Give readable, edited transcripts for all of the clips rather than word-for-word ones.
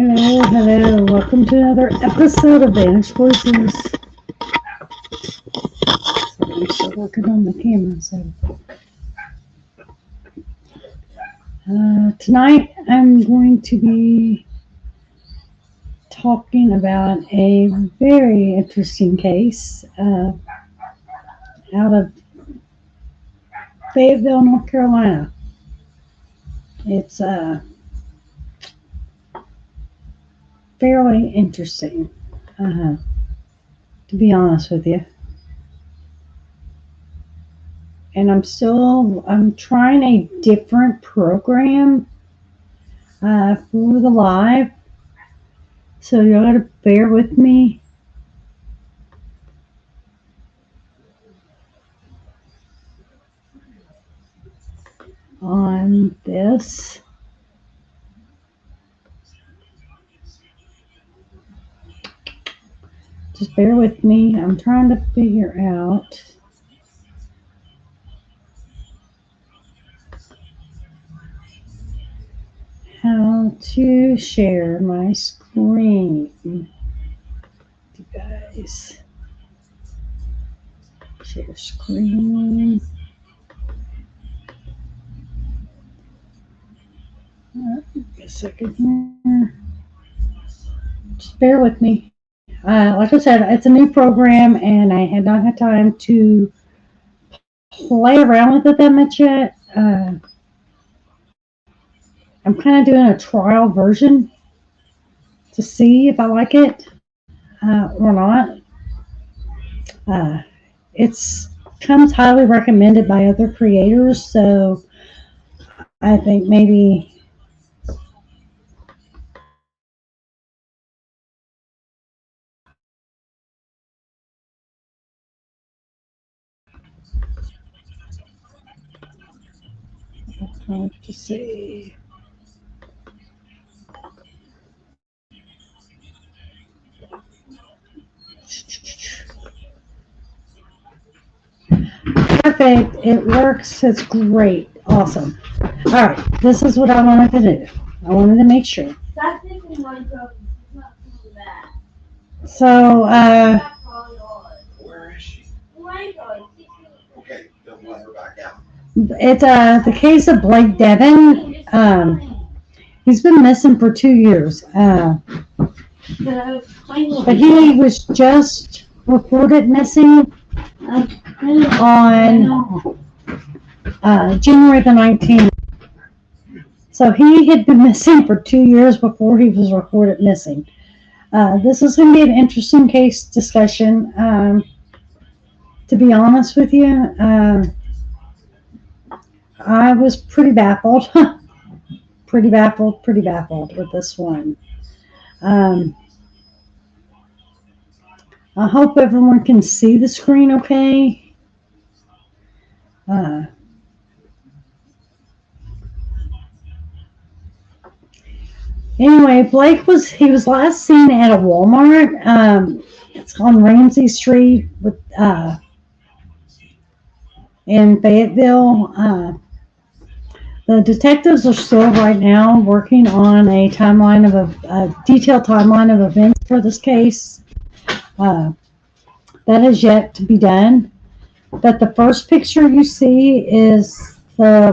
Hello, hello. Welcome to another episode of Vanished Voices. So I'm still working on the camera. So tonight I'm going to be talking about a very interesting case out of Fayeteville, North Carolina. It's fairly interesting, to be honest with you. And I'm trying a different program for the live, so you gotta bear with me. On this. Just bear with me. I'm trying to figure out how to share my screen. You guys. Share screen. A second here. Just bear with me. Like I said, it's a new program, and I had not had time to play around with it that much yet. I'm kind of doing a trial version to see if I like it or not. It's comes highly recommended by other creators, so I think maybe to see. Perfect. It works. It's great. Awesome. All right. This is what I wanted to do. I wanted to make sure. So, where is she? Okay, don't let her back out. It's the case of Blake Devin. He's been missing for 2 years. But he was just reported missing on January the 19th. So he had been missing for 2 years before he was reported missing. This is going to be an interesting case discussion. To be honest with you, I was pretty baffled. pretty baffled with this one. I hope everyone can see the screen okay. Anyway, Blake was last seen at a Walmart. It's on Ramsey Street in Fayetteville. The detectives are still right now working on a detailed timeline of events for this case. That is yet to be done. But the first picture you see is the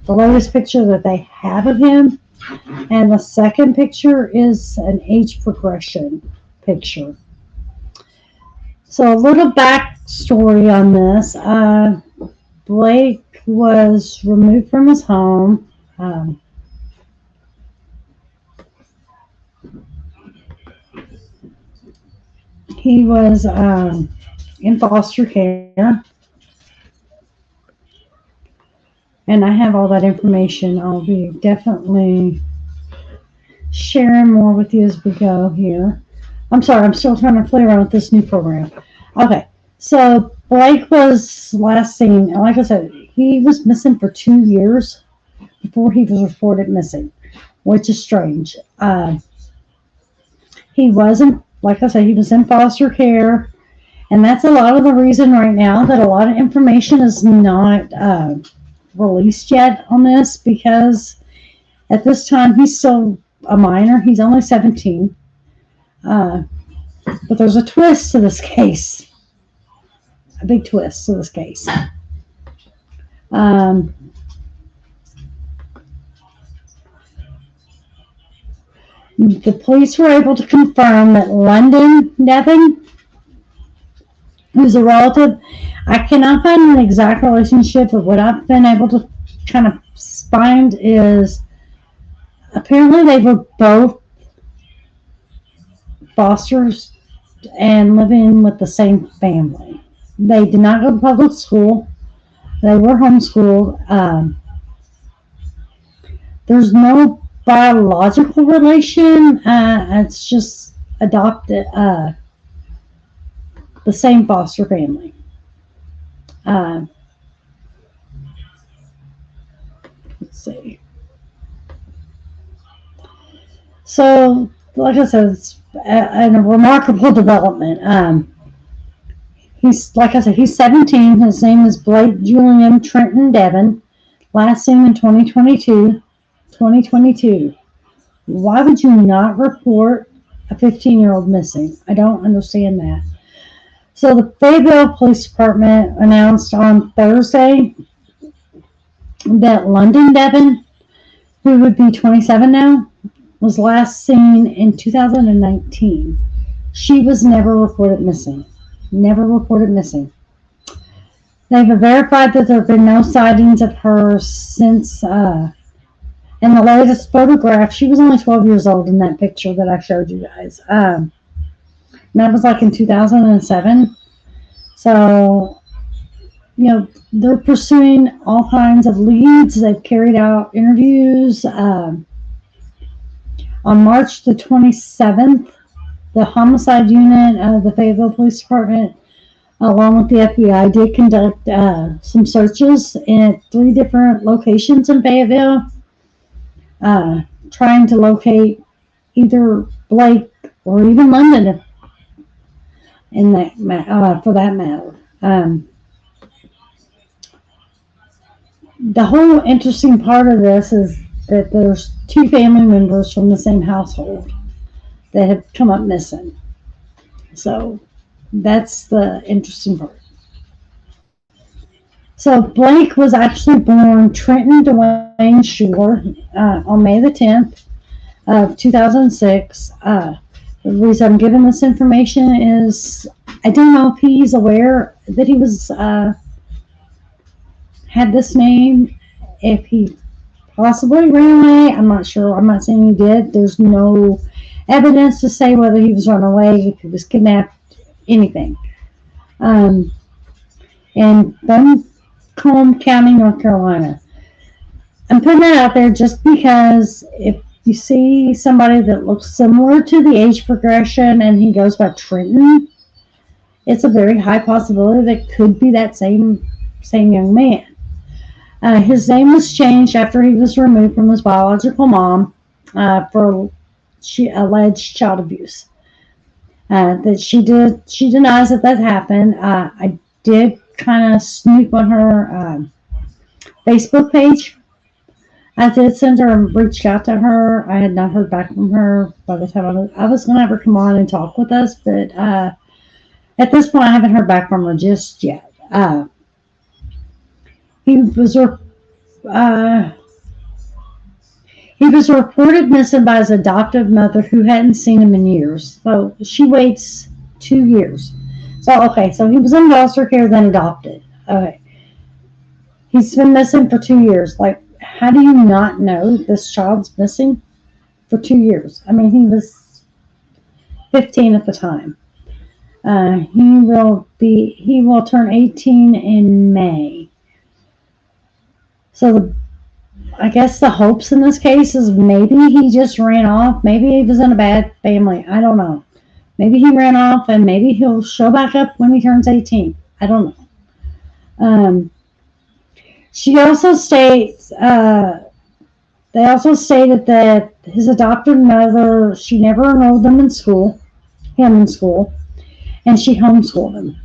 latest picture that they have of him. And the second picture is an age progression picture. So a little backstory on this. Blake was removed from his home. He was in foster care. And I have all that information. I'll be definitely sharing more with you as we go here. I'm sorry, I'm still trying to play around with this new program. Okay, so Blake was last seen, like I said, he was missing for 2 years before he was reported missing, which is strange. He wasn't, like I said, he was in foster care. And that's a lot of the reason right now that a lot of information is not released yet on this, because at this time he's still a minor. He's only 17. But there's a twist to this case. A big twist to this case. The police were able to confirm that London Devon, who's a relative, I cannot find an exact relationship, but what I've been able to kind of find is apparently they were both fosters and living with the same family. They did not go to public school. They were homeschooled. There's no biological relation. It's just adopted, the same foster family. Let's see. So, like I said, it's a remarkable development. He's, like I said, he's 17. His name is Blake Julian Trenton Devon. Last seen in 2022. Why would you not report a 15-year-old missing? I don't understand that. So the Fayeteville Police Department announced on Thursday that London Devon, who would be 27 now, was last seen in 2019. She was never reported missing. Never reported missing. They've verified that there have been no sightings of her since, in the latest photograph, she was only 12 years old in that picture that I showed you guys. And that was like in 2007. So, they're pursuing all kinds of leads. They've carried out interviews. On March the 27th, the homicide unit of the Fayeteville Police Department, along with the FBI, did conduct some searches in 3 different locations in Fayetteville, trying to locate either Blake or even London, in that for that matter. The whole interesting part of this is that there's 2 family members from the same household that have come up missing. So that's the interesting part. So Blake was actually born Trenton Dwayne Schuler on May the 10th of 2006. The reason I'm giving this information is I don't know if he's aware that he was had this name, if he possibly ran away. I'm not sure. I'm not saying he did. There's no evidence to say whether he was run away, if he was kidnapped, anything. In Buncombe County, North Carolina. I'm putting that out there just because if you see somebody that looks similar to the age progression and he goes by Trenton, it's a very high possibility that could be that same young man. His name was changed after he was removed from his biological mom for alleged child abuse. That she denies that happened. I did kind of snoop on her Facebook page. I did send her and reached out to her. I had not heard back from her by the time I was going to have her come on and talk with us, but at this point I haven't heard back from her just yet. He was reported missing by his adoptive mother, who hadn't seen him in years. So she waits 2 years. So he was in foster care, then adopted. Okay. He's been missing for 2 years. Like, how do you not know this child's missing for 2 years? I mean, he was 15 at the time. He will turn 18 in May. So I guess the hopes in this case is maybe he just ran off. Maybe he was in a bad family. I don't know. Maybe he ran off and maybe he'll show back up when he turns 18. I don't know. She also states, they also stated that his adopted mother, she never enrolled him in school, and she homeschooled him.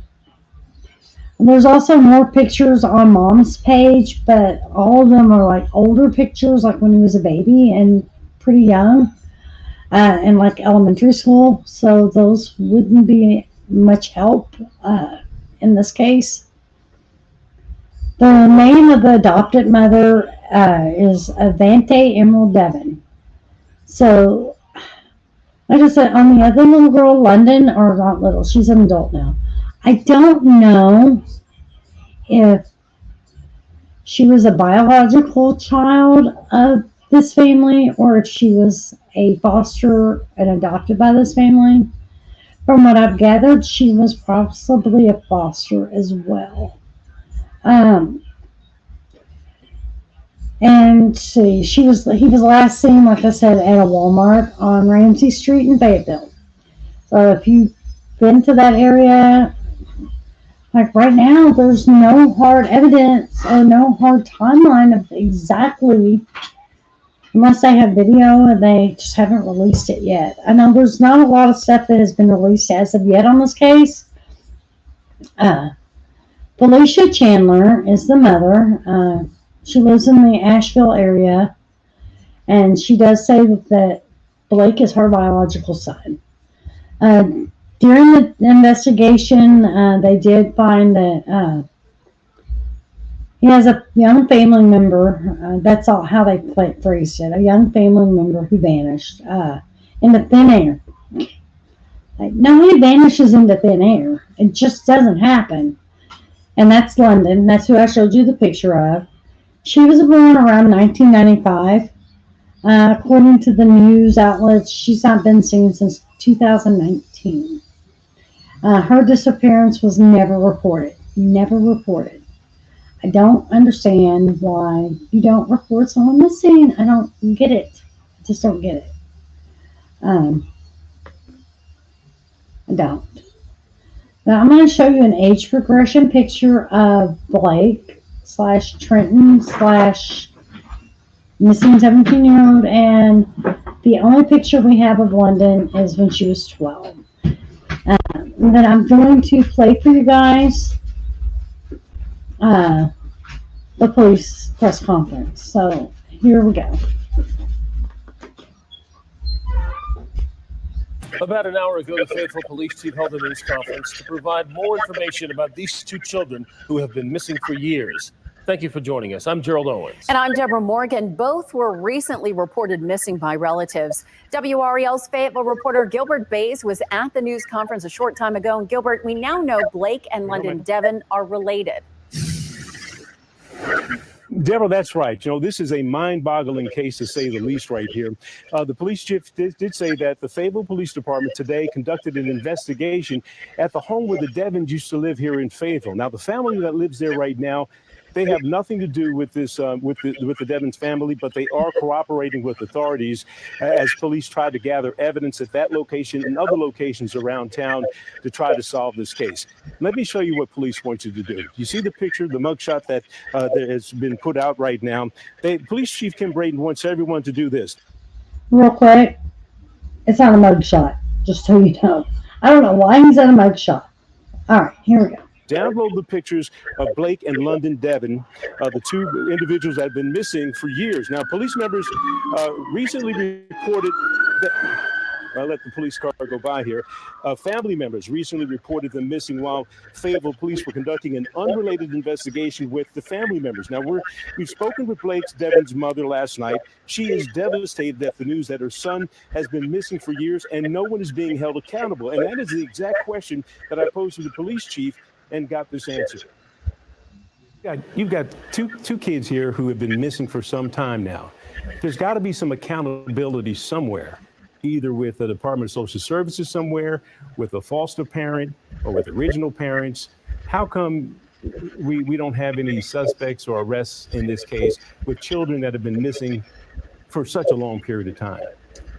And there's also more pictures on Mom's page, but all of them are like older pictures, like when he was a baby and pretty young. in like elementary school, so those wouldn't be much help in this case. The name of the adopted mother is Avante Emerald Devon. So, like I said, on the other little girl, London, or not little, she's an adult now. I don't know if she was a biological child of this family or if she was a foster and adopted by this family. From what I've gathered, she was possibly a foster as well. Um, and see, he was last seen, like I said, at a Walmart on Ramsey Street in Fayetteville. So if you've been to that area, like right now, there's no hard evidence or no hard timeline of exactly, unless they have video and they just haven't released it yet. I know there's not a lot of stuff that has been released as of yet on this case. Felicia Chandler is the mother. She lives in the Asheville area, and she does say that Blake is her biological son. During the investigation, they did find that he has a young family member. That's all how they phrased it. A young family member who vanished in the thin air. Like, nobody vanishes into thin air. It just doesn't happen. And that's London. That's who I showed you the picture of. She was born around 1995. According to the news outlets, she's not been seen since 2019. Her disappearance was never reported. Never reported. I don't understand why you don't report someone missing. I don't get it. I just don't get it. I don't. Now I'm going to show you an age progression picture of Blake / Trenton / missing 17-year-old, and the only picture we have of London is when she was 12. And then I'm going to play for you guys the police press conference. So here we go. About an hour ago, the Fayeteville Police Chief held a news conference to provide more information about these two children who have been missing for years. Thank you for joining us. I'm Gerald Owens. And I'm Deborah Morgan. Both were recently reported missing by relatives. WREL's Fayetteville reporter Gilbert Bays was at the news conference a short time ago. And Gilbert, we now know Blake and London Devon are related. Deborah, that's right. You know, this is a mind-boggling case, to say the least, right here. The police chief did say that the Fayeteville Police Department today conducted an investigation at the home where the Devons used to live here in Fayetteville. Now, the family that lives there right now, they have nothing to do with this, with the Devons family, but they are cooperating with authorities as police try to gather evidence at that location and other locations around town to try to solve this case. Let me show you what police want you to do. You see the picture, the mugshot that has been put out right now. Police Chief Kim Braden wants everyone to do this. Real quick, it's not a mugshot, just so you know. I don't know why he's at a mugshot. All right, here we go. Download the pictures of Blake and London Devon, the two individuals that have been missing for years. Now, police members recently reported that. I'll let the police car go by here. Family members recently reported them missing while Fayetteville police were conducting an unrelated investigation with the family members. Now, we've spoken with Blake Devon's mother last night. She is devastated at the news that her son has been missing for years and no one is being held accountable. And that is the exact question that I posed to the police chief and got this answer. You've got two kids here who have been missing for some time now. There's got to be some accountability somewhere, either with the Department of Social Services somewhere, with a foster parent, or with original parents. How come we don't have any suspects or arrests in this case with children that have been missing for such a long period of time?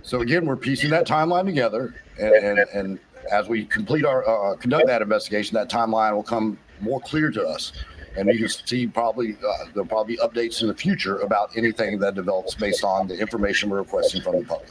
So again, we're piecing that timeline together, and as we complete our conduct that investigation, that timeline will come more clear to us, and you can see there'll probably be updates in the future about anything that develops based on the information we're requesting from the public.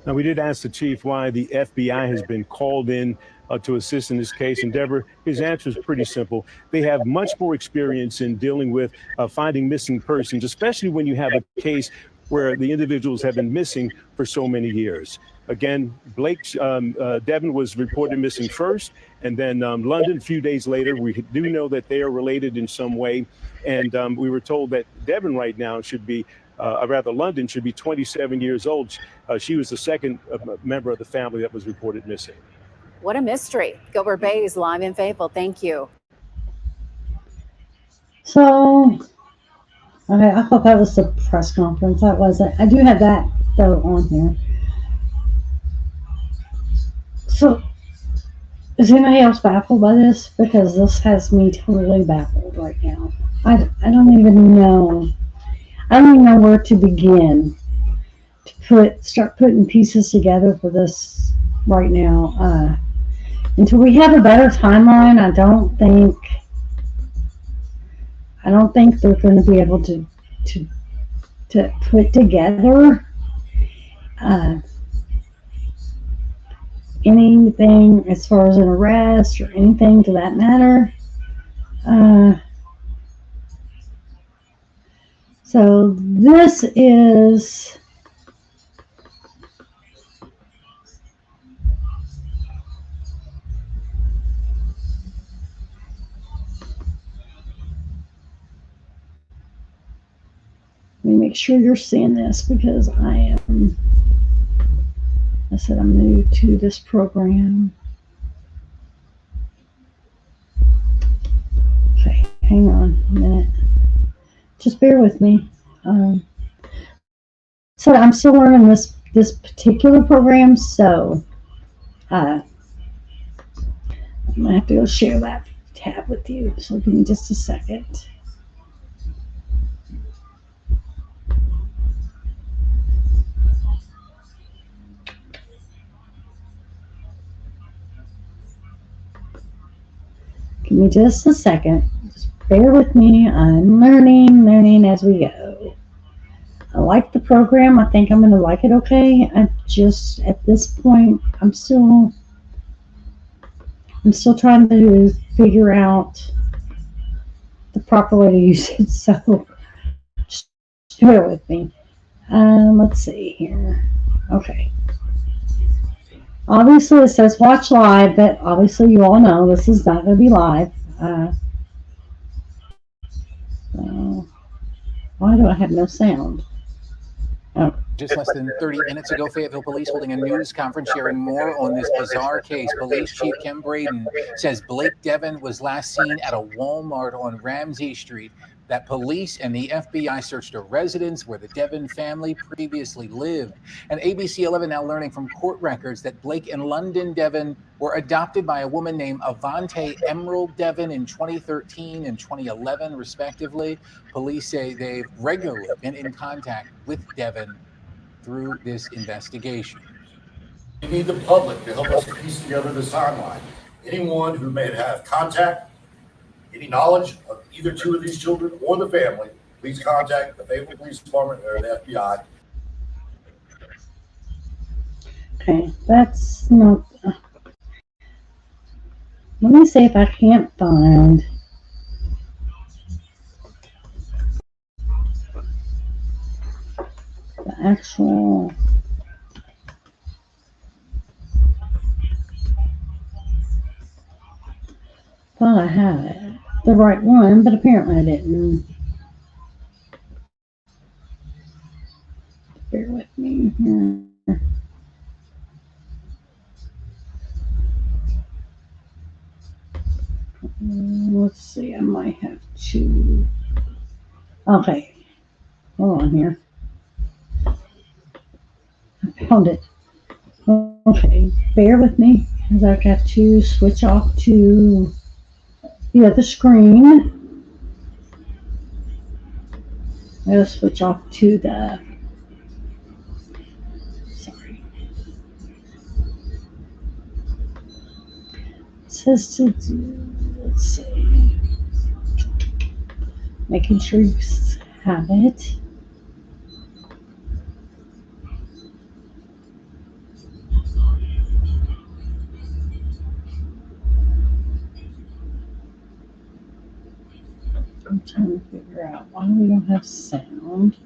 Now, we did ask the chief why the FBI has been called in to assist in this case, and Deborah, his answer is pretty simple. They have much more experience in dealing with finding missing persons, especially when you have a case where the individuals have been missing for so many years. Again, Blake Devin was reported missing first, and then London a few days later. We do know that they are related in some way, and we were told that Devin right now should be, London should be 27 years old. She was the second member of the family that was reported missing. What a mystery. Gilbert Bays, live in Fayetteville. Thank you. So, okay, I thought that was the press conference. That wasn't. I do have that, though, on here. So, is anybody else baffled by this? Because this has me totally baffled right now. I don't even know. I don't even know where to begin to start putting pieces together for this right now. Until we have a better timeline, I don't think they're going to be able to put together anything as far as an arrest or anything to that matter. So this is let me make sure you're seeing this because I said I'm new to this program. Okay, hang on a minute. Just bear with me. So I'm still learning this particular program, so I'm gonna have to go share that tab with you. So give me just a second. Give me just a second. Just bear with me. I'm learning as we go. I like the program. I think I'm going to like it okay. I just, at this point, I'm still trying to figure out the proper way to use it. So just bear with me. Let's see here. Okay. Obviously, it says watch live, but obviously you all know this is not going to be live. So why do I have no sound? Oh. Just less than 30 minutes ago, Fayetteville Police holding a news conference sharing more on this bizarre case. Police Chief Kim Braden says Blake Devin was last seen at a Walmart on Ramsey Street, that police and the FBI searched a residence where the Devin family previously lived. And ABC 11 now learning from court records that Blake and London Devin were adopted by a woman named Avante Emerald Devin in 2013 and 2011, respectively. Police say they've regularly been in contact with Devin through this investigation. We need the public to help us piece together this timeline. Anyone who may have contact, any knowledge of either two of these children or the family, please contact the Fayeteville Police Department or the FBI. Okay, that's not. Let me see if I can't find. The actual. Thought I had it. The right one, but apparently I didn't. Bear with me here. Let's see, I might have to. Okay, hold on here. I found it. Okay, bear with me as I got to switch off to the other screen. I'll switch off to the. Sorry. It says to do. Let's see. Making sure you have it. I'm trying to figure out why we don't have sound.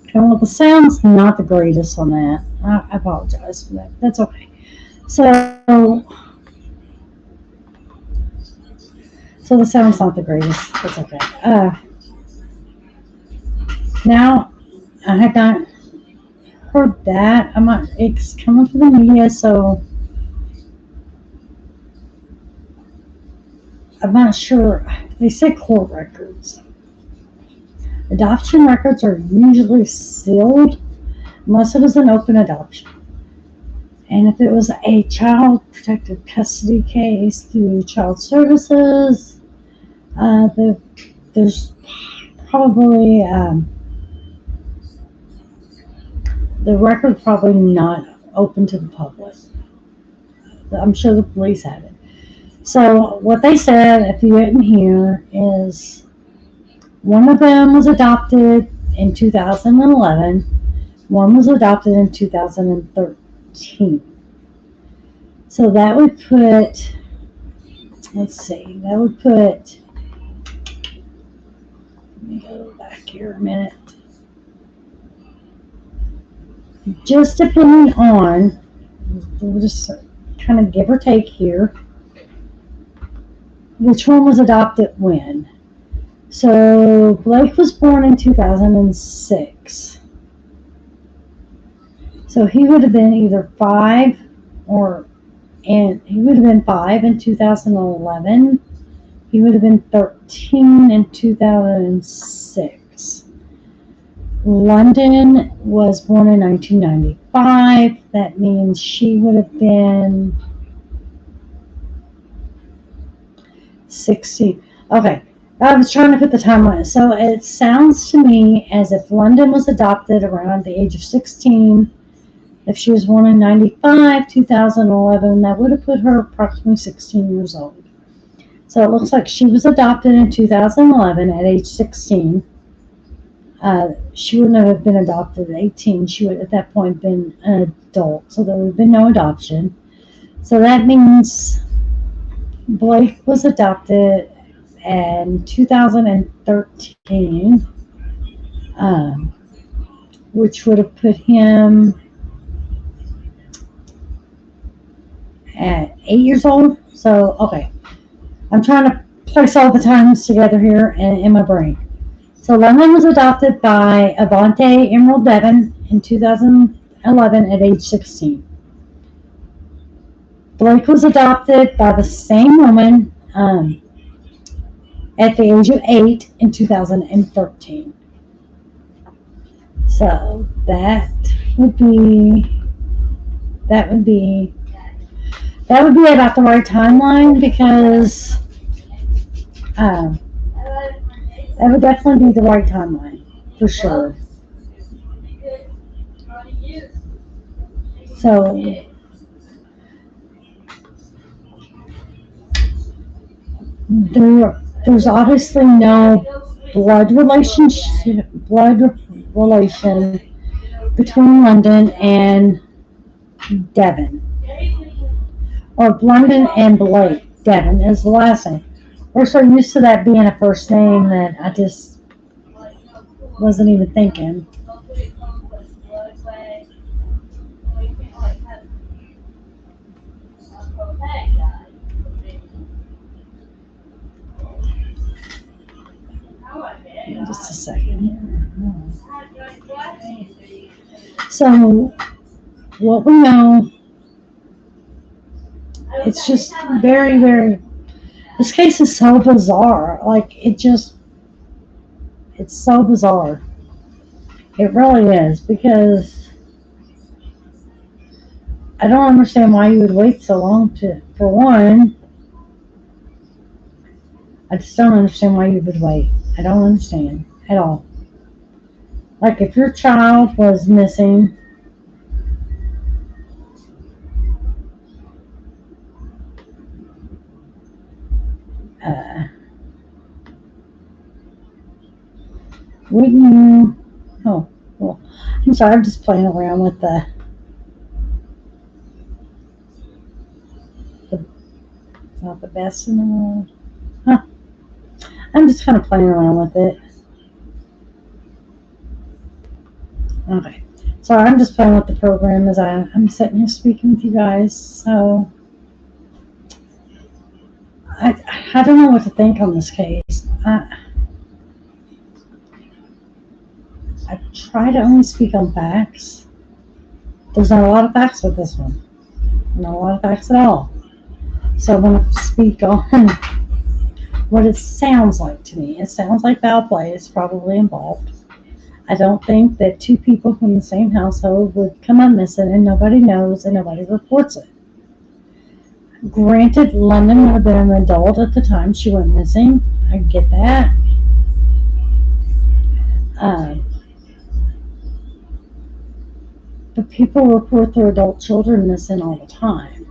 Okay, well, the sound's not the greatest on that. I apologize for that. That's okay. So the sound's not the greatest. That's okay. Now, I have not heard that. It's coming from the media, so I'm not sure. They say court records. Adoption records are usually sealed unless it was an open adoption. And if it was a child protective custody case through child services, there's probably the record probably not open to the public. I'm sure the police have it. So what they said, if you didn't hear, is one of them was adopted in 2011. One was adopted in 2013. So that would put, let me go back here a minute. Just depending on, we'll just kind of give or take here, which one was adopted when. So Blake was born in 2006. So he would have been either 5 and he would have been 5 in 2011. He would have been 13 in 2006. London was born in 1995. That means she would have been 60. Okay, I was trying to put the timeline. So it sounds to me as if London was adopted around the age of 16. If she was born in 95, 2011, that would have put her approximately 16 years old. So it looks like she was adopted in 2011 at age 16. She wouldn't have been adopted at 18. She would at that point been an adult. So there would have been no adoption. So that means Blake was adopted in 2013, which would have put him at 8 years old. So, okay. I'm trying to place all the times together here in my brain. So London was adopted by Avante Emerald Devon in 2011 at age 16. Blake was adopted by the same woman at the age of 8 in 2013. So that would be about the right timeline, because that would definitely be the right timeline for sure. So there's obviously no blood relation between London and Devon. Or London and Blake. Devon is the last name. We're so used to that being a first name that I just wasn't even thinking. Just a second here. So, what we know, it's just very, very, this case is so bizarre. Like, it's so bizarre. It really is, because I don't understand why you would wait so long for one. I just don't understand why you would wait. I don't understand at all. Like, if your child was missing, wouldn't you? Oh, well, I'm sorry, I'm just playing around with the not the best in the world. Huh. I'm just kind of playing around with it. Okay. Sorry, I'm just playing with the program as I'm sitting here speaking with you guys. So I don't know what to think on this case. I try to only speak on facts. There's not a lot of facts with this one. Not a lot of facts at all. So I'm going to speak on what it sounds like to me. It sounds like foul play is probably involved. I don't think that two people from the same household would come up missing and nobody knows and nobody reports it. Granted, London would have been an adult at the time she went missing. I get that. But people report their adult children missing all the time.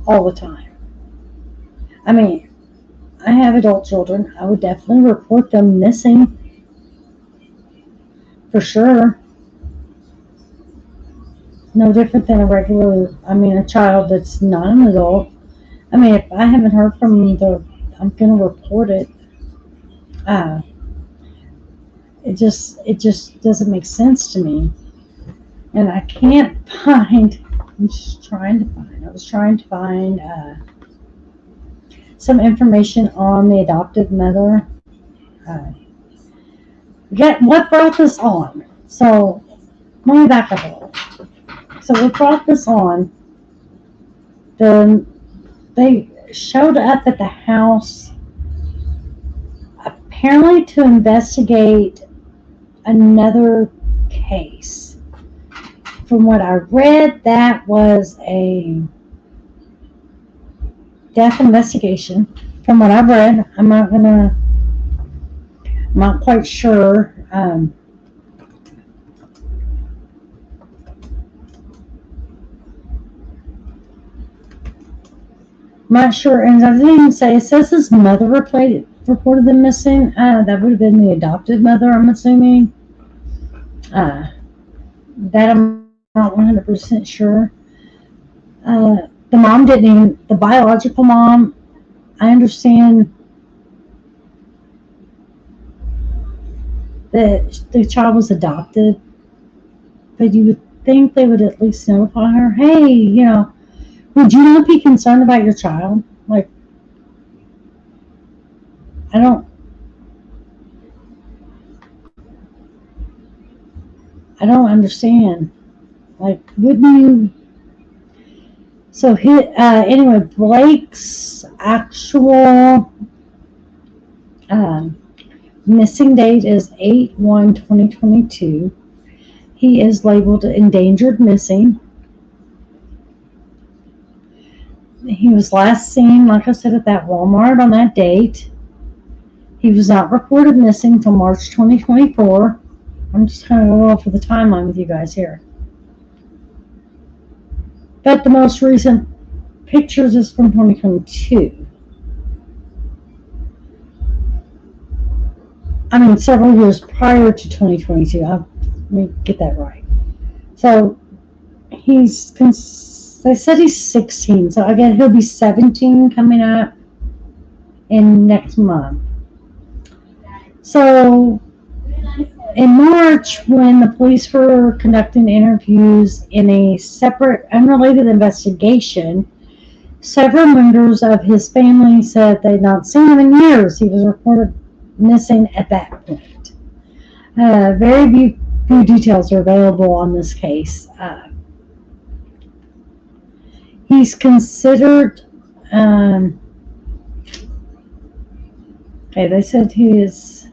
All the time. I mean, I have adult children. I would definitely report them missing. For sure. No different than a child that's not an adult. I mean, if I haven't heard from them, I'm going to report it. It just doesn't make sense to me. And I can't find, I was trying to find some information on the adopted mother. What brought this on? So, let me back up a little. So, what brought this on? They showed up at the house apparently to investigate another case. From what I read, that was a death investigation. From what I've read, I'm not quite sure. I'm not sure, and I didn't even say, it says his mother reported them missing. That would have been the adopted mother, I'm assuming. That I'm not 100% sure. The mom the biological mom, I understand that the child was adopted, but you would think they would at least notify her, hey, would you not be concerned about your child? Like, I don't understand. Like, wouldn't you? So, anyway, Blake's actual missing date is 8/1/2022. He is labeled endangered missing. He was last seen, like I said, at that Walmart on that date. He was not reported missing until March 2024. I'm just kind of going off of the timeline with you guys here. But the most recent pictures is from 2022. I mean, several years prior to 2022. Let me get that right. So, they said he's 16, so I guess he'll be 17 coming up in next month. So, in March, when the police were conducting interviews in a separate, unrelated investigation, several members of his family said they'd not seen him in years. He was reported missing at that point. Very few details are available on this case. He's considered, they said he is,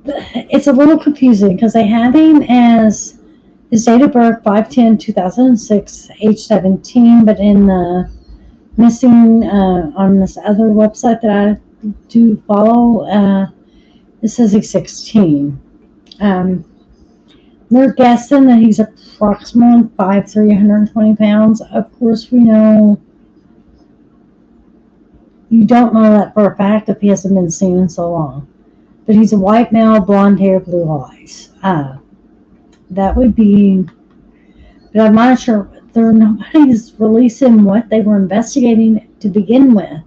it's a little confusing because they have him as His date of birth, 5/10/2006, age 17, but in the missing, on this other website that I do follow, it says he's 16. They're guessing that he's approximately 5'3", 120 pounds. Of course, we know you don't know that for a fact if he hasn't been seen in so long. But he's a white male, blonde hair, blue eyes. That would be, but I'm not sure. Nobody's releasing what they were investigating to begin with.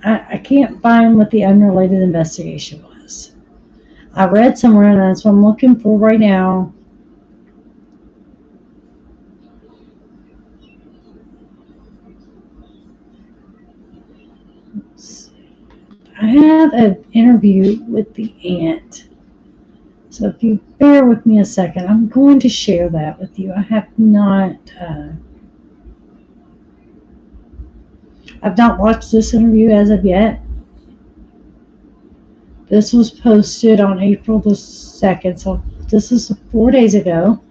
I can't find what the unrelated investigation was. I read somewhere, and that's what I'm looking for right now. I have an interview with the aunt. So if you bear with me a second, I'm going to share that with you. I've not watched this interview as of yet. This was posted on April the 2nd, so this is 4 days ago.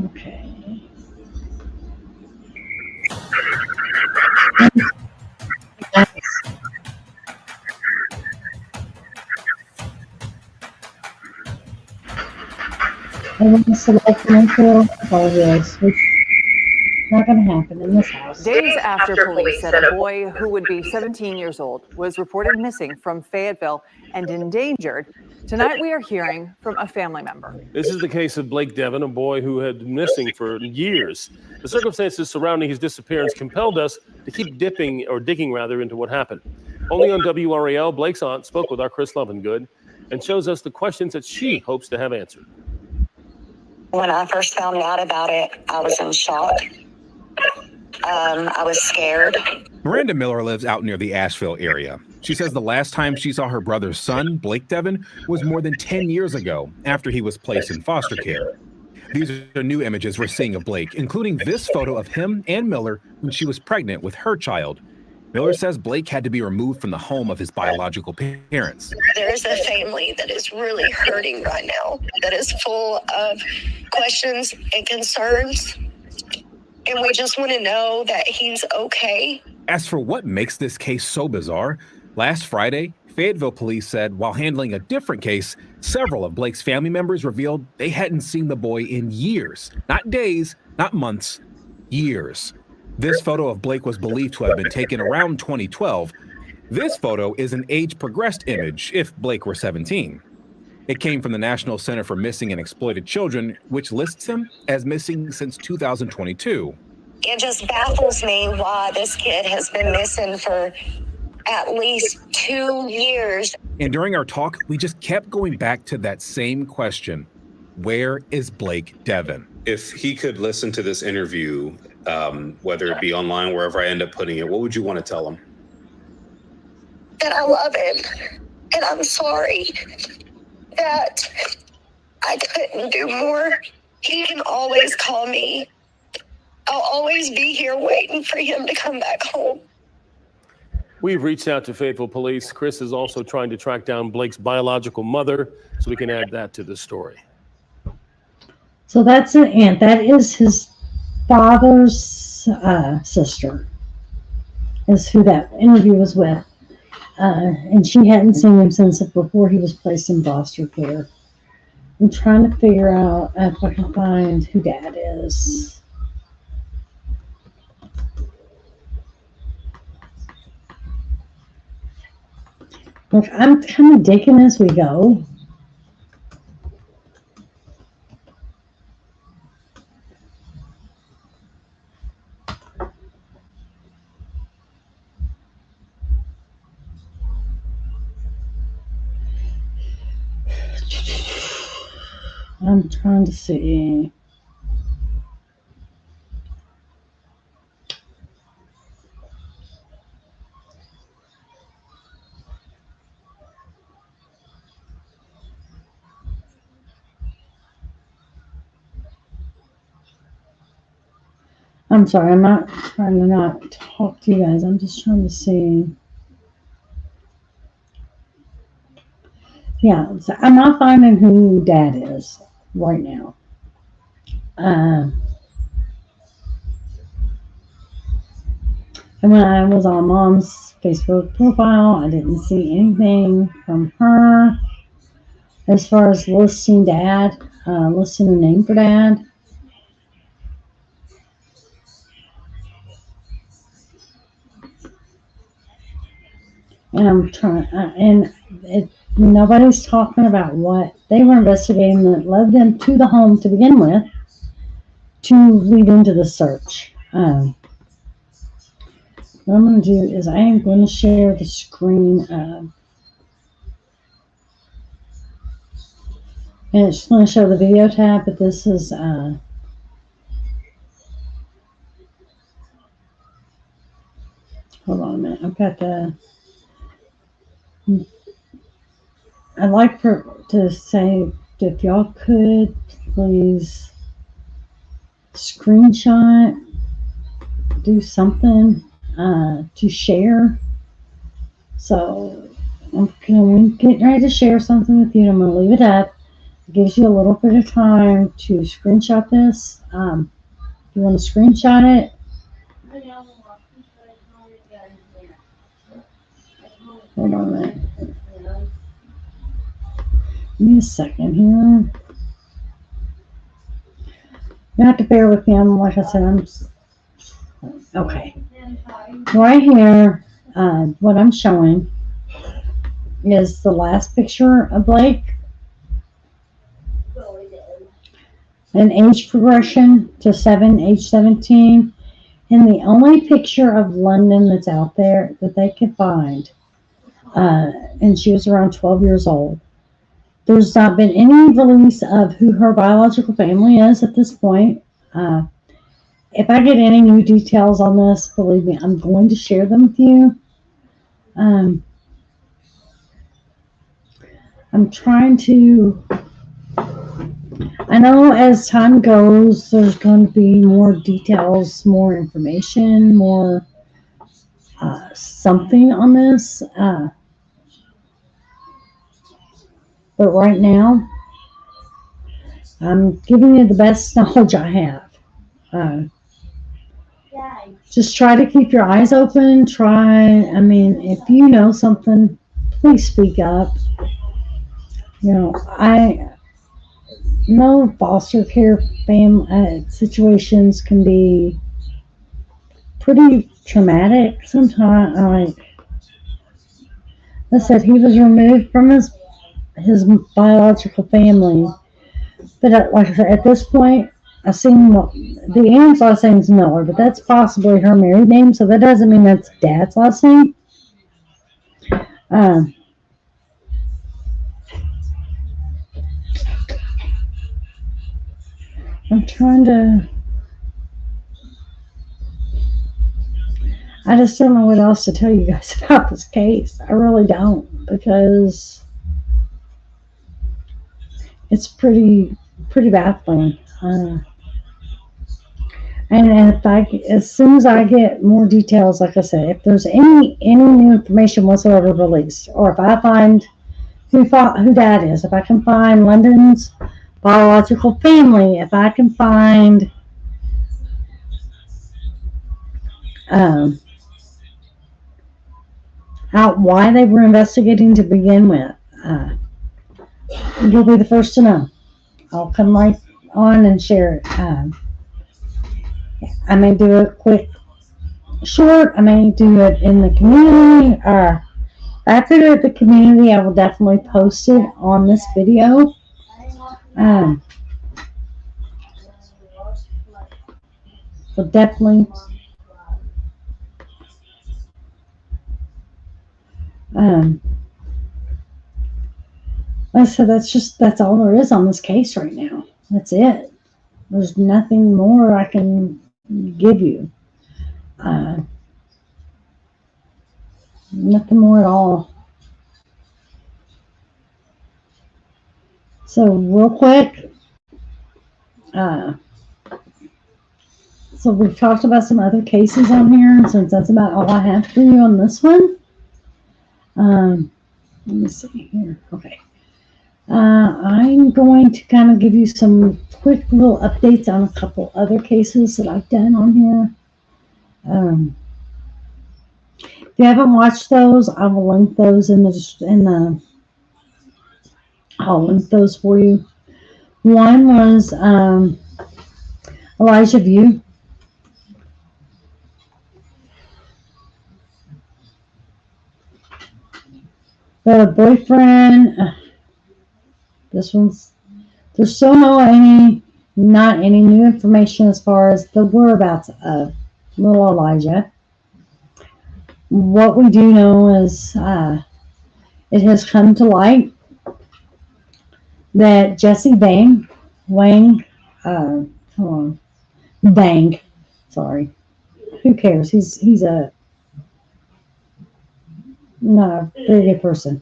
Okay. I want to select an apologize, which is not going to happen in this house. Days after police said a boy who would be 17 years old was reported missing from Fayetteville and endangered, tonight we are hearing from a family member. This is the case of Blake Devin, a boy who had been missing for years. The circumstances surrounding his disappearance compelled us to keep digging into what happened. Only on WRAL, Blake's aunt spoke with our Chris Lovengood and shows us the questions that she hopes to have answered. When I first found out about it, I was in shock. I was scared. Miranda Miller lives out near the Asheville area. She says the last time she saw her brother's son, Blake Devin, was more than 10 years ago after he was placed in foster care. These are new images we're seeing of Blake, including this photo of him and Miller when she was pregnant with her child. Miller says Blake had to be removed from the home of his biological parents. There is a family that is really hurting right now, that is full of questions and concerns. And we just want to know that he's okay. As for what makes this case so bizarre, last Friday, Fayeteville Police said while handling a different case, several of Blake's family members revealed they hadn't seen the boy in years. Not days, not months, years. This photo of Blake was believed to have been taken around 2012. This photo is an age-progressed image if Blake were 17. It came from the National Center for Missing and Exploited Children, which lists him as missing since 2022. It just baffles me why this kid has been missing for at least 2 years. And during our talk, we just kept going back to that same question. Where is Blake Devin? If he could listen to this interview, whether it be online, wherever I end up putting it, what would you want to tell him? That I love him, and I'm sorry that I couldn't do more. He can always call me. I'll always be here waiting for him to come back home. We've reached out to Fayeteville Police. Chris is also trying to track down Blake's biological mother, so we can add that to the story. So that's an aunt. That is his father's sister, is who that interview was with. And she hadn't seen him since before he was placed in foster care. I'm trying to figure out if I can find who Dad is. Look, I'm kind of digging as we go. I'm trying to see. I'm sorry, I'm not trying to not talk to you guys. I'm just trying to see. Yeah, so I'm not finding who Dad is right now. And when I was on Mom's Facebook profile, I didn't see anything from her as far as listing Dad, listing a name for Dad. And I'm trying, nobody's talking about what they were investigating that led them to the home to begin with to lead into the search. What I'm going to do is I am going to share the screen, and it's going to show the video tab, but this is hold on a minute. I've got I'd like to say if y'all could please screenshot, do something to share. So I'm getting ready to share something with you. I'm going to leave it up. It gives you a little bit of time to screenshot this. If you want to screenshot it, hold on a minute. Give me a second here. You have to bear with me. Like I said, okay. Right here, what I'm showing is the last picture of Blake. An age progression to age 17. And the only picture of London that's out there that they could find, and she was around 12 years old. There's not been any release of who her biological family is at this point. If I get any new details on this, believe me, I'm going to share them with you. I'm trying to, I know as time goes, there's going to be more details, more information, more something on this. But right now, I'm giving you the best knowledge I have. Just try to keep your eyes open. If you know something, please speak up. I know foster care situations can be pretty traumatic sometimes. I said he was removed from his biological family, but like I said, at this point, I've seen the aunt's last name is Miller, but that's possibly her married name, so that doesn't mean that's Dad's last name. I'm trying to. I just don't know what else to tell you guys about this case. I really don't, because it's pretty baffling. And as soon as I get more details, like I said, if there's any new information whatsoever released, or if I find who Dad is, if I can find London's biological family, if I can find out why they were investigating to begin with, you'll be the first to know. I'll come right on and share it. I may do it quick, short. I may do it in the community. After the community, I will definitely post it on this video. But definitely. Like I said, that's all there is on this case right now. That's it. There's nothing more I can give you. Nothing more at all. So real quick, So we've talked about some other cases on here, and since that's about all I have for you on this one, let me see here. Okay. I'm going to kind of give you some quick little updates on a couple other cases that I've done on here. If you haven't watched those, I will link those I'll link those for you. One was Elijah View. The boyfriend, there's still not any new information as far as the whereabouts of little Elijah. What we do know is it has come to light that Jesse Bang, sorry, who cares? He's not a very good person.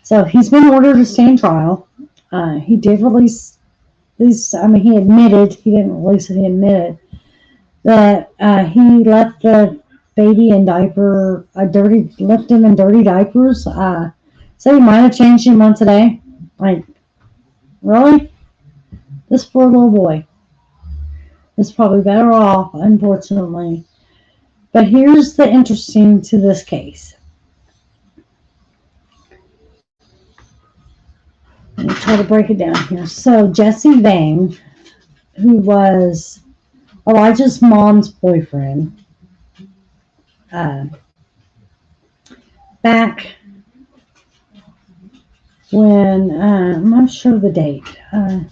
So he's been ordered to stand trial. He did release these. I mean, he admitted, he didn't release it, he admitted that he left the baby in left him in dirty diapers. So he might have changed him once a day. Like, really? This poor little boy is probably better off, unfortunately. But here's the interesting to this case. Let me try to break it down here. So Jesse Vang, who was Elijah's mom's boyfriend, back when, I'm not sure the date. I'm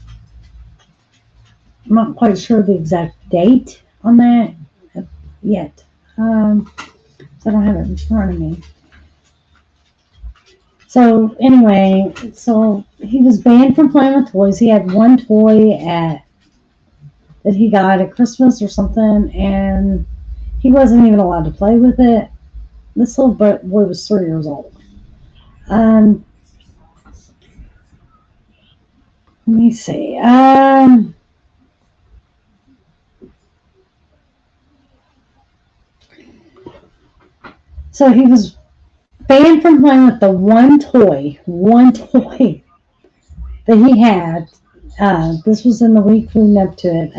not quite sure the exact date on that yet. So I don't have it in front of me. So anyway, so he was banned from playing with toys. He had one toy that he got at Christmas or something, and he wasn't even allowed to play with it. This little boy was 3 years old. Let me see. So he was banned from playing with the one toy that he had. This was in the week leading up to it.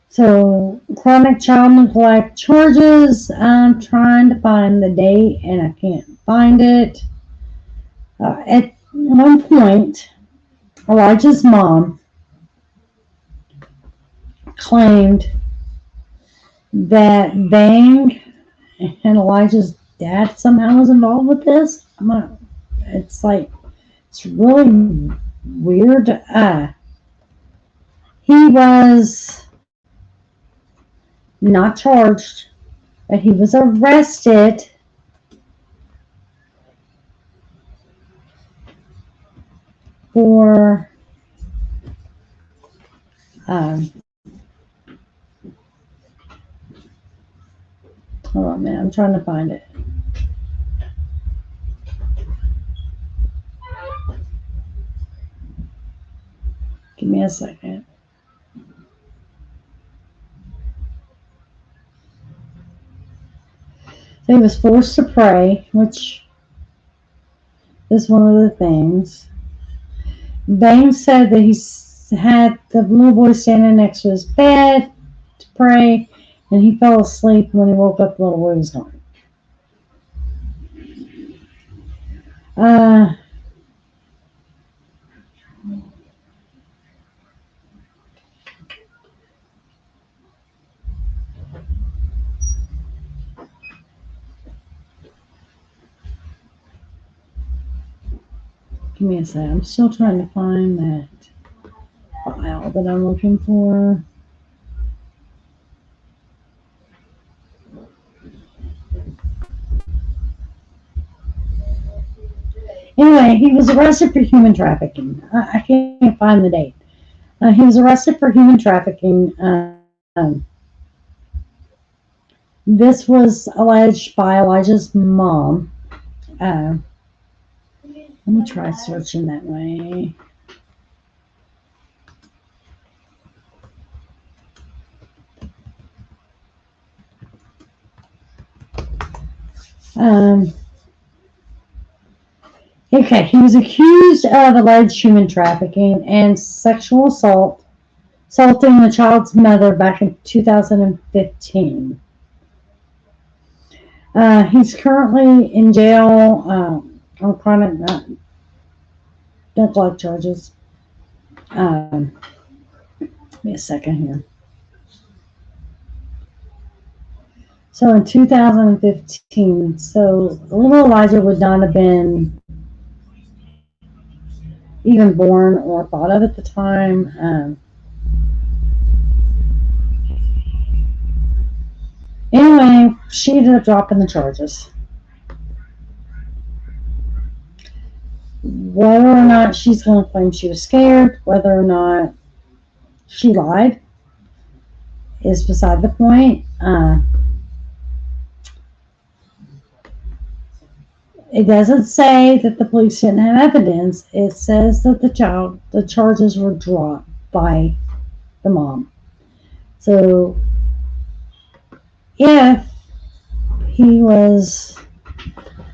So chronic child neglect charges. I'm trying to find the date and I can't find it. At one point, Elijah's mom claimed that Bang and Elijah's dad somehow was involved with this. It's really weird. He was not charged, but he was arrested for hold on, man. I'm trying to find it. Give me a second. So he was forced to pray, which is one of the things. Bang said that he had the little boy standing next to his bed to pray, and he fell asleep. When he woke up, the little boy was gone. Give me a sec. I'm still trying to find that file that I'm looking for. Anyway, he was arrested for human trafficking. I can't find the date. He was arrested for human trafficking. This was alleged by Elijah's mom. Let me try searching that way. Okay, he was accused of alleged human trafficking and sexual assault, assaulting the child's mother back in 2015. He's currently in jail on chronic neglect charges. Give me a second here. So in 2015, so little Elijah would not have been even born or thought of at the time. Anyway, she ended up dropping the charges. Whether or not she's going to claim she was scared, whether or not she lied, is beside the point. It doesn't say that the police didn't have evidence. It says that the charges were dropped by the mom. So if he was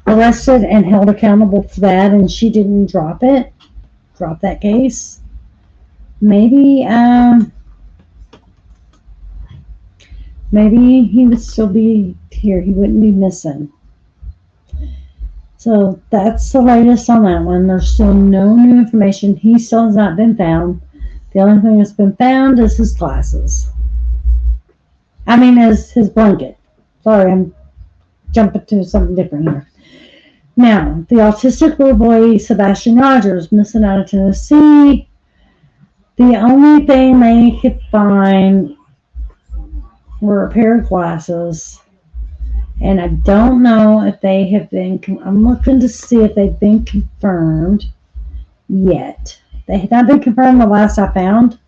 arrested and held accountable for that and she didn't drop that case, maybe he would still be here. He wouldn't be missing. So that's the latest on that one. There's still no new information. He still has not been found. The only thing that's been found is his glasses. Is his blanket. Sorry, I'm jumping to something different here. Now, the autistic little boy, Sebastian Rogers, missing out of Tennessee. The only thing they could find were a pair of glasses. And I don't know if they have been, I'm looking to see if they've been confirmed yet. They have not been confirmed the last I found.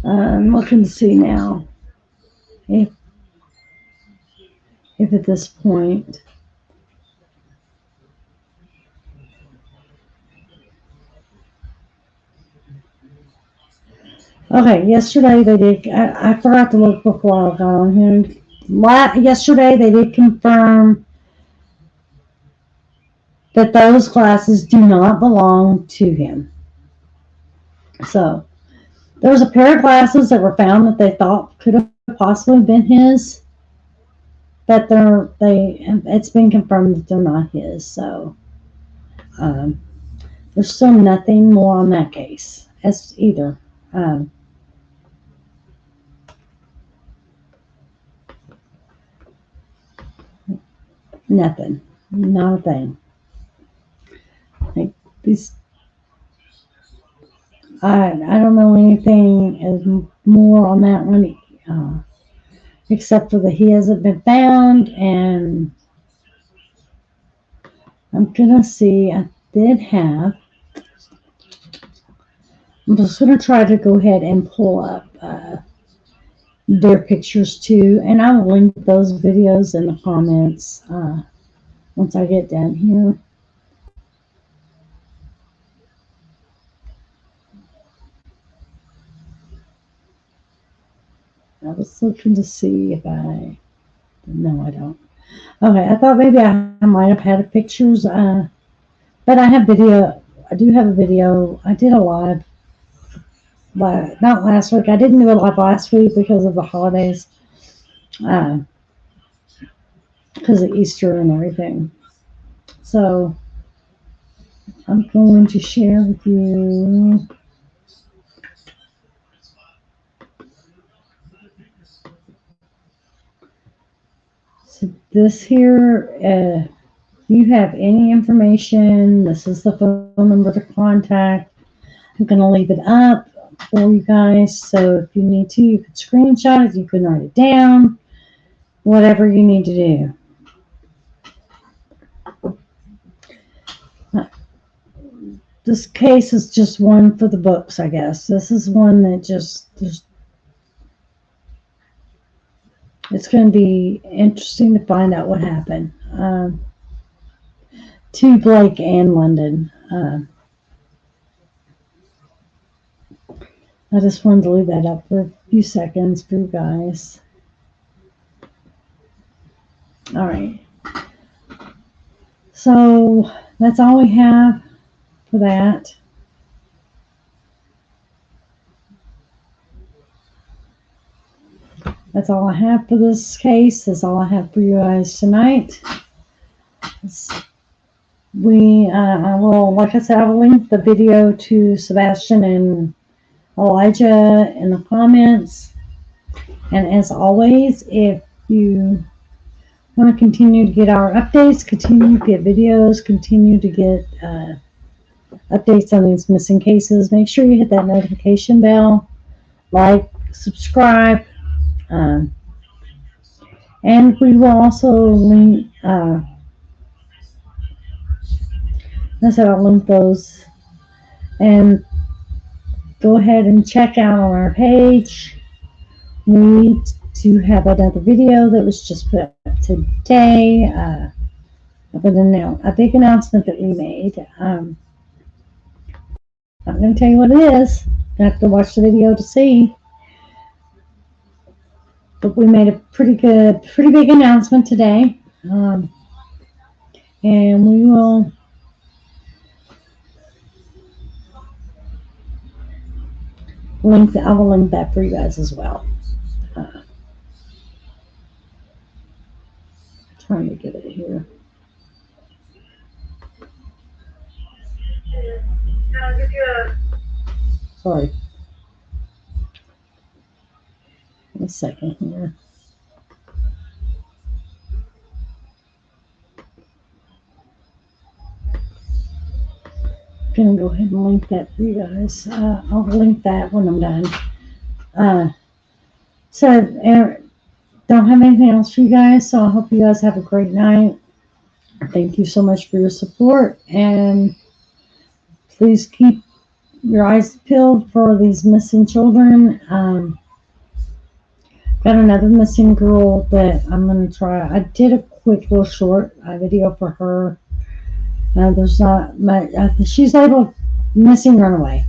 I'm looking to see now if at this point. Okay, yesterday they did, I forgot to look before I got on here. Yesterday they did confirm that those glasses do not belong to him. So, there was a pair of glasses that were found that they thought could have possibly been his, but it's been confirmed that they're not his. So, there's still nothing more on that case as either. Nothing, not a thing. Like these, I don't know anything as more on that one, except for that he hasn't been found, and I'm gonna see. I did have. I'm just gonna try to go ahead and pull up their pictures too, and I will link those videos in the comments once I get down here. I was looking to see if no, I don't. Okay, I thought maybe I might have had pictures, but I have video. I do have a video. I did a live. But not last week. I didn't do it live last week because of the holidays, because of Easter and everything. So I'm going to share with you. So this here, if you have any information, this is the phone number to contact. I'm going to leave it up for you guys, so if you need to, you can screenshot it, you can write it down, whatever you need to do. This case is just one for the books, I guess. This is one that it's going to be interesting to find out what happened to Blake and London. I just wanted to leave that up for a few seconds for you guys. All right. So that's all we have for that. That's all I have for this case. That's all I have for you guys tonight. I will, like I said, I will link the video to Sebastian and Elijah in the comments. And as always, if you want to continue to get our updates, continue to get videos, continue to get updates on these missing cases, make sure you hit that notification bell, like, subscribe, and we will also link, I said I'll link those, and go ahead and check out on our page. We do have another video that was just put up today, a big announcement that we made. I'm not going to tell you what it is. You have to watch the video to see. But we made a pretty big announcement today. And we will I will link that for you guys as well. Trying to get it here. Sorry. A second here. I'm gonna go ahead and link that for you guys. I'll link that when I'm done. Don't have anything else for you guys, so I hope you guys have a great night. Thank you so much for your support, and please keep your eyes peeled for these missing children. Got another missing girl that I'm going to try. I did a quick little short video for her. There's not much. She's labeled missing runaway.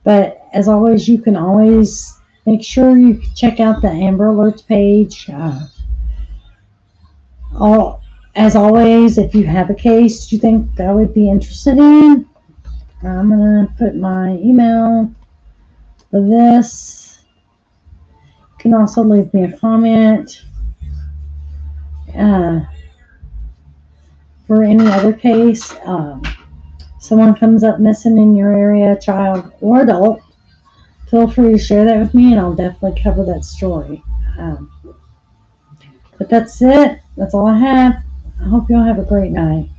But as always, you can always make sure you check out the Amber Alerts page. As always, if you have a case you think I would be interested in, I'm going to put my email for this. You can also leave me a comment for any other case. Someone comes up missing in your area, child or adult, feel free to share that with me, and I'll definitely cover that story. But that's it. That's all I have. I hope you all have a great night.